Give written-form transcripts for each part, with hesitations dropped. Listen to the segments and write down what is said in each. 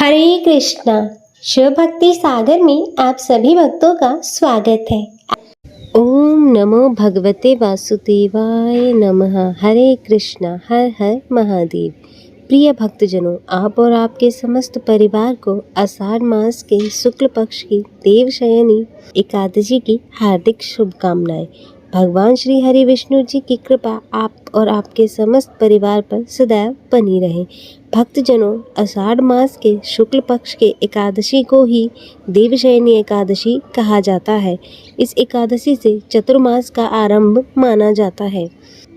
हरे कृष्णा। शिव भक्ति सागर में आप सभी भक्तों का स्वागत है। ओम नमो भगवते वासुदेवाय नमः। हरे कृष्णा। हर हर महादेव। प्रिय भक्तजनों, आप और आपके समस्त परिवार को आषाढ़ मास के शुक्ल पक्ष की देवशयनी एकादशी की हार्दिक शुभकामनाएं। भगवान श्री हरि विष्णु जी की कृपा आप और आपके समस्त परिवार पर सदैव बनी रहे। भक्तजनों, आषाढ़ मास के शुक्ल पक्ष के एकादशी को ही देवशयनी एकादशी कहा जाता है। इस एकादशी से चतुर्मास का आरंभ माना जाता है।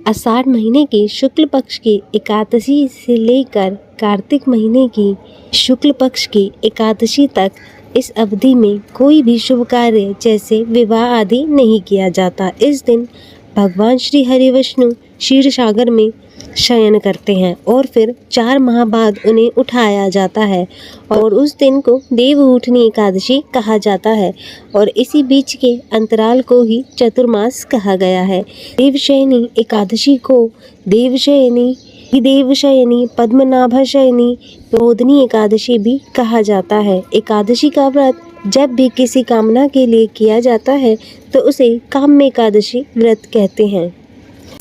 आषाढ़ महीने की शुक्ल पक्ष की एकादशी से लेकर कार्तिक महीने की शुक्ल पक्ष की एकादशी तक इस अवधि में कोई भी शुभ कार्य जैसे विवाह आदि नहीं किया जाता। इस दिन भगवान श्री हरि विष्णु क्षीर सागर में शयन करते हैं और फिर 4 माह बाद उन्हें उठाया जाता है और उस दिन को देवउठनी एकादशी कहा जाता है और इसी बीच के अंतराल को ही चतुर्मास कहा गया है। देवशयनी एकादशी को देवशयनी, पद्मनाभशयनी, बोधनी एकादशी भी कहा जाता है। एकादशी का व्रत जब भी किसी कामना के लिए किया जाता है तो उसे काम्य एकादशी व्रत कहते हैं।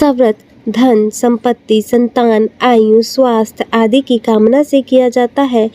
सब व्रत धन, संपत्ति, संतान, आयु, स्वास्थ्य आदि की कामना से किया जाता है।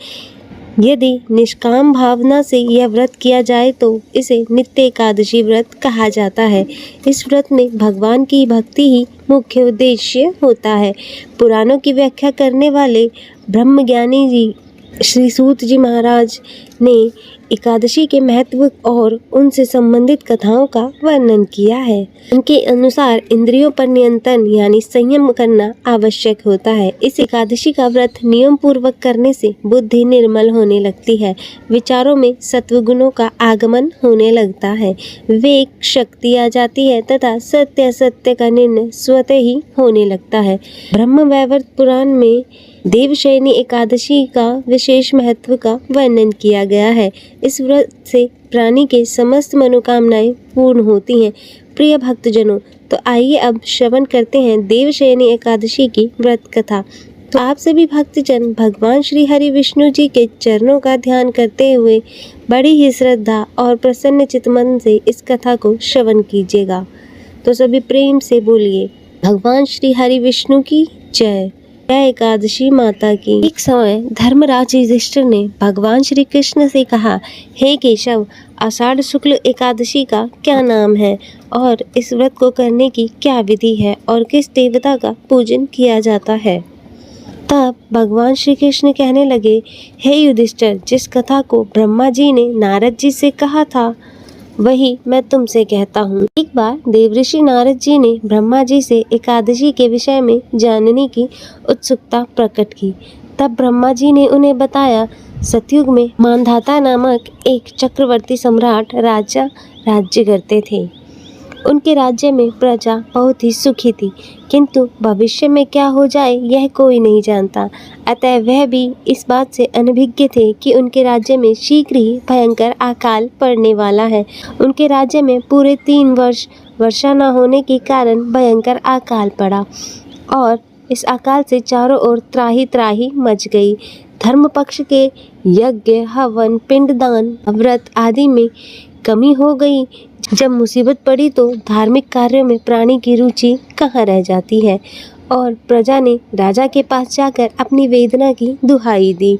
यदि निष्काम भावना से यह व्रत किया जाए तो इसे नित्य एकादशी व्रत कहा जाता है। इस व्रत में भगवान की भक्ति ही मुख्य उद्देश्य होता है। पुराणों की व्याख्या करने वाले ब्रह्मज्ञानी जी श्री सूत जी महाराज ने एकादशी के महत्व और उनसे संबंधित कथाओं का वर्णन किया है। उनके अनुसार इंद्रियों पर नियंत्रण यानी संयम करना आवश्यक होता है। इस एकादशी का व्रत नियम पूर्वक करने से बुद्धि निर्मल होने लगती है, विचारों में सत्व गुणों का आगमन होने लगता है, विवेक शक्ति आ जाती है तथा सत्य असत्य का निर्णय स्वतः ही होने लगता है। ब्रह्म वैवर्त पुराण में देवशयनी एकादशी का विशेष महत्व का वर्णन किया गया है। इस व्रत से प्राणी के समस्त मनोकामनाएं पूर्ण होती हैं। प्रिय भक्तजनों, तो आइए अब श्रवण करते हैं देवशयनी एकादशी की व्रत कथा। तो आप सभी भक्तजन भगवान श्री हरि विष्णु जी के चरणों का ध्यान करते हुए बड़ी ही श्रद्धा और प्रसन्न चित्तमन से इस कथा को श्रवण कीजिएगा। तो सभी प्रेम से बोलिए, भगवान श्री हरि विष्णु की जय। एकादशी माता की। एक समय धर्मराज युधिष्ठिर ने भगवान श्री कृष्ण से कहा, हे केशव, आषाढ़ शुक्ल एकादशी का क्या नाम है और इस व्रत को करने की क्या विधि है और किस देवता का पूजन किया जाता है। तब भगवान श्री कृष्ण कहने लगे, हे युधिष्ठिर, जिस कथा को ब्रह्मा जी ने नारद जी से कहा था वही मैं तुमसे कहता हूँ। एक बार देवऋषि नारद जी ने ब्रह्मा जी से एकादशी के विषय में जानने की उत्सुकता प्रकट की। तब ब्रह्मा जी ने उन्हें बताया, सतयुग में मांधाता नामक एक चक्रवर्ती सम्राट राजा राज्य करते थे। उनके राज्य में प्रजा बहुत ही सुखी थी, किंतु भविष्य में क्या हो जाए यह कोई नहीं जानता। अतः वह भी इस बात से अनभिज्ञ थे कि उनके राज्य में शीघ्र ही भयंकर अकाल पड़ने वाला है। उनके राज्य में पूरे 3 वर्ष वर्षा न होने के कारण भयंकर अकाल पड़ा और इस अकाल से चारों ओर त्राही त्राही मच गई। धर्म पक्ष के यज्ञ, हवन, पिंडदान, व्रत आदि में कमी हो गई। जब मुसीबत पड़ी तो धार्मिक कार्यों में प्राणी की रुचि कहाँ रह जाती है और प्रजा ने राजा के पास जाकर अपनी वेदना की दुहाई दी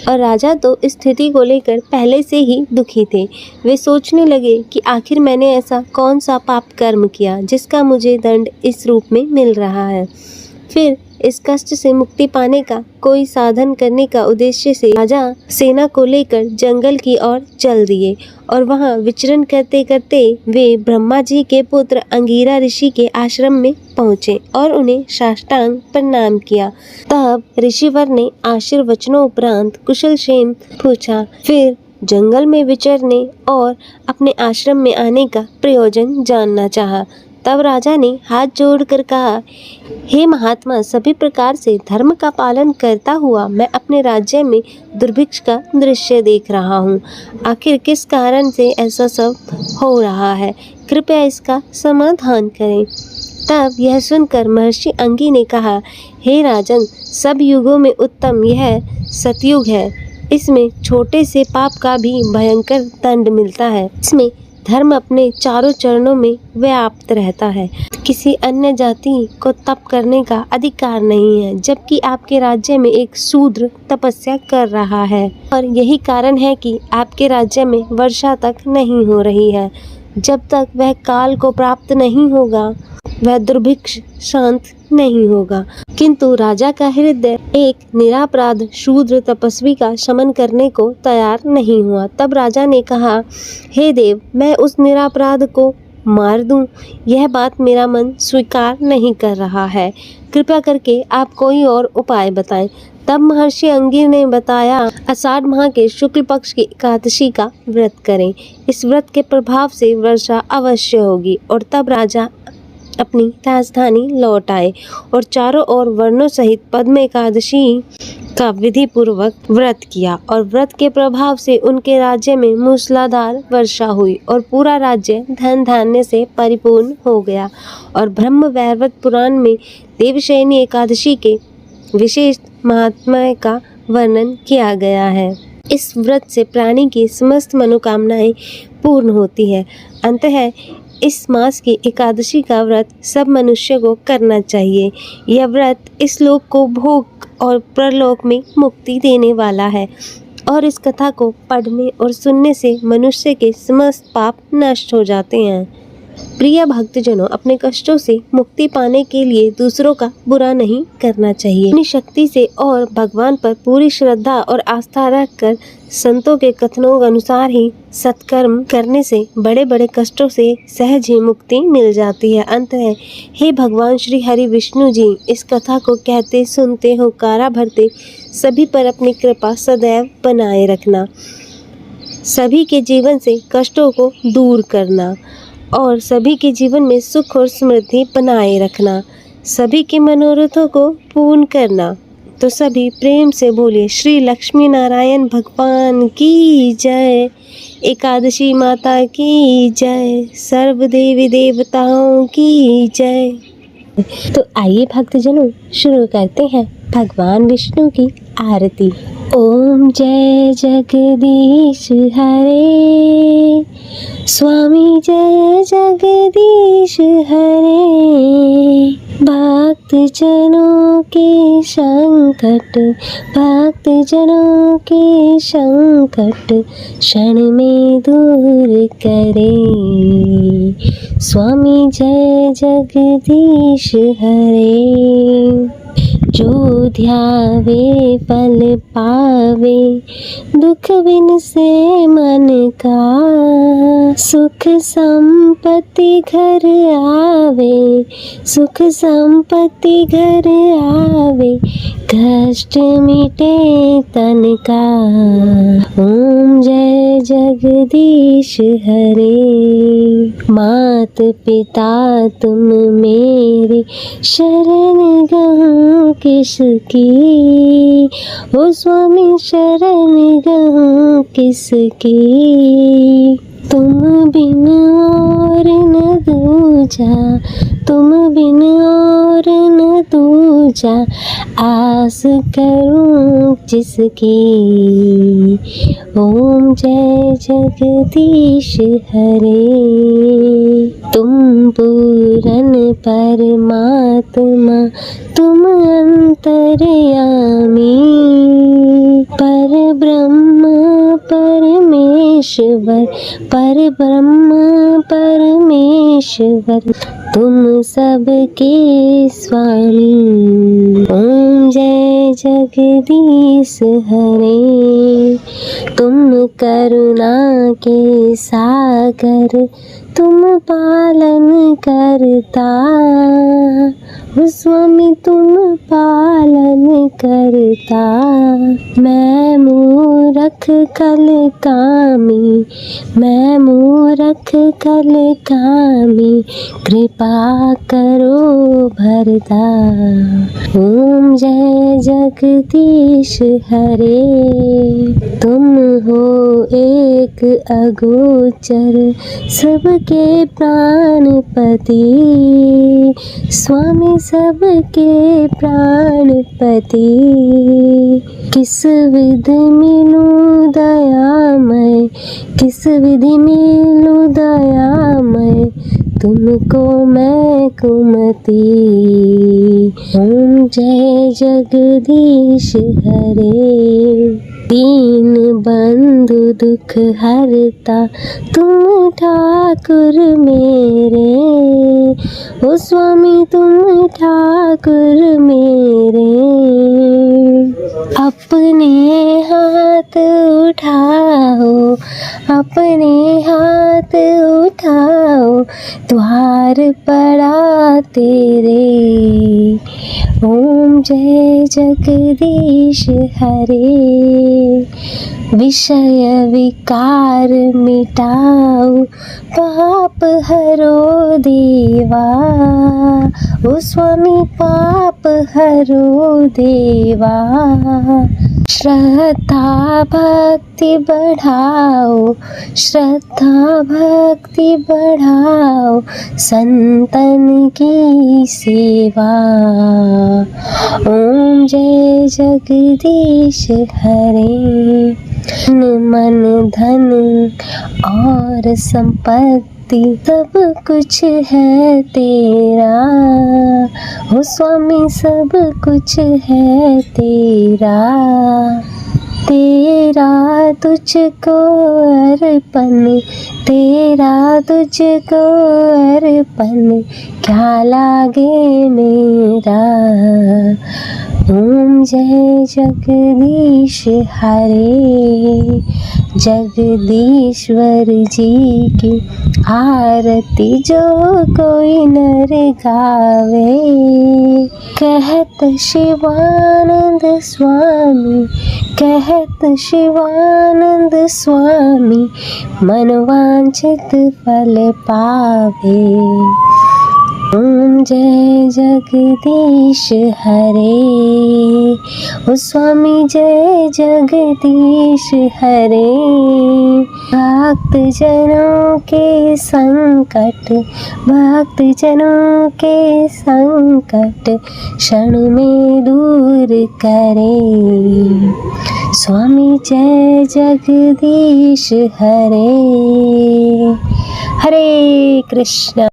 और राजा तो इस स्थिति को लेकर पहले से ही दुखी थे। वे सोचने लगे कि आखिर मैंने ऐसा कौन सा पाप कर्म किया जिसका मुझे दंड इस रूप में मिल रहा है। फिर इस कष्ट से मुक्ति पाने का कोई साधन करने का उद्देश्य से राजा सेना को लेकर जंगल की ओर चल दिए और वहां विचरण करते करते वे ब्रह्मा जी के पुत्र अंगिरा ऋषि के आश्रम में पहुँचे और उन्हें साष्टांग प्रणाम किया। तब ऋषिवर ने आशीर्वचनों उपरांत कुशल क्षेम पूछा, फिर जंगल में विचरने और अपने आश्रम में आने का प्रयोजन जानना चाहा। तब राजा ने हाथ जोड़कर कहा, हे महात्मा, सभी प्रकार से धर्म का पालन करता हुआ मैं अपने राज्य में दुर्भिक्ष का दृश्य देख रहा हूँ। आखिर किस कारण से ऐसा सब हो रहा है, कृपया इसका समाधान करें। तब यह सुनकर महर्षि अंगी ने कहा, हे राजन, सब युगों में उत्तम यह सतयुग है। इसमें छोटे से पाप का भी भयंकर दंड मिलता है। इसमें धर्म अपने चारों चरणों में व्याप्त रहता है। किसी अन्य जाति को तप करने का अधिकार नहीं है, जबकि आपके राज्य में एक शूद्र तपस्या कर रहा है और यही कारण है कि आपके राज्य में वर्षा तक नहीं हो रही है। जब तक वह काल को प्राप्त नहीं होगा, वह दुर्भिक्ष शांत नहीं होगा। किंतु राजा का हृदय एक निरापराध शूद्र तपस्वी का शमन करने को तैयार नहीं हुआ। तब राजा ने कहा, हे देव, मैं उस निरापराध को मार दूं, यह बात मेरा मन स्वीकार नहीं कर रहा है। कृपया करके आप कोई और उपाय बताएं। तब महर्षि अंगिर ने बताया, आषाढ़ माह के शुक्ल पक्ष की एकादशी का व्रत करें। इस व्रत के प्रभाव से वर्षा अवश्य होगी। और तब राजा अपनी राजधानी लौट आए और चारों ओर वर्णों सहित पद्म एकादशी का विधि पूर्वक व्रत किया और व्रत के प्रभाव से उनके राज्य में मूसलाधार वर्षा हुई और पूरा राज्य धन धान्य से परिपूर्ण हो गया। और ब्रह्म वैवर्त पुराण में देवशयनी एकादशी के विशेष महात्म्य का वर्णन किया गया है। इस व्रत से प्राणी की समस्त मनोकामनाएं पूर्ण होती है। अंततः इस मास की एकादशी का व्रत सब मनुष्य को करना चाहिए। यह व्रत इस लोक को भोग और परलोक में मुक्ति देने वाला है और इस कथा को पढ़ने और सुनने से मनुष्य के समस्त पाप नष्ट हो जाते हैं। प्रिय भक्तजनों, अपने कष्टों से मुक्ति पाने के लिए दूसरों का बुरा नहीं करना चाहिए। अपनी शक्ति से और भगवान पर पूरी श्रद्धा और आस्था रखकर संतों के कथनों के अनुसार ही सत्कर्म करने से बड़े बड़े कष्टों से सहज ही मुक्ति मिल जाती है। अंत है, हे भगवान श्री हरि विष्णु जी, इस कथा को कहते सुनते होकारा भरते सभी पर अपनी कृपा सदैव बनाए रखना, सभी के जीवन से कष्टों को दूर करना और सभी के जीवन में सुख और समृद्धि बनाए रखना, सभी के मनोरथों को पूर्ण करना। तो सभी प्रेम से बोलिए, श्री लक्ष्मी नारायण भगवान की जय, एकादशी माता की जय, सर्व देवी देवताओं की जय। तो आइए भक्तजनों, शुरू करते हैं भगवान विष्णु की आरती। ओम जय जगदीश हरे, स्वामी जय जगदीश हरे, भक्त जनों के संकट, भक्त जनों के संकट क्षण में दूर करे, स्वामी जय जगदीश हरे। जो ध्यावे फल पावे, दुख बिन से मन का, सुख संपत्ति घर आवे, सुख संपत्ति घर आवे, कष्ट मिटे तन का। ओम जय जगदीश हरे। मात पिता तुम मेरे, शरण गहूँ किसकी, ओ स्वामी शरण गहूँ किसकी, तुम बिन और न दूजा, तुम बिन और न दूजा, आस करूं जिसकी। ओम जय जगदीश हरे। तुम पूरन परमात्मा, तुम अंतर्यामी, पर ब्रह्म परमेश्वर, पर ब्रह्म परमेश्वर, तुम सबके स्वामी। ओम जय जगदीश हरे। तुम करुणा के सागर, तुम पालन करता, स्वामी तुम पालन करता। मैं मूरख कल कामी, मैं मूरख कल कामी, कृपा करो भरता। ओम जय जगदीश हरे। तुम हो एक अगोचर सबके प्राणपति, स्वामी सबके प्राणपति। किस विधि मिलूं दयामय, किस विधि मिलूं दयामय, तुमको मैं कुमति। ओम जय जगदीश हरे, दीन बंधु दुख हरता तुम ठाकुर मेरे, ओ स्वामी तुम ठाकुर मेरे। अपने हाथ उठाओ, अपने हाथ उठाओ, द्वार पड़ा तेरे। ओम जय जगदीश हरे, विषय विकार मिटाओ, पाप हरो देवा, ओ स्वामी पाप हरो देवा। श्रद्धा भक्ति बढ़ाओ, श्रद्धा भक्ति बढ़ाओ, संतन की सेवा। ओम जय जगदीश हरे, मन धन और संपत्ति सब कुछ है तेरा, ओ स्वामी सब कुछ है तेरा। तेरा तुझको अर्पण, तेरा तुझको अर्पण, क्या लागे मेरा। ओम जय जगदीश हरे, जगदीश्वर जी की आरती जो कोई नर गावे, कहत शिवानंद स्वामी, कहत शिवानंद स्वामी, मनवांछित फल पावे। ओम जय जगदीश हरे, ओ स्वामी जय जगदीश हरे। भक्त जनों के संकट, भक्त जनों के संकट क्षण में दूर करे। स्वामी जय जगदीश हरे। हरे कृष्ण।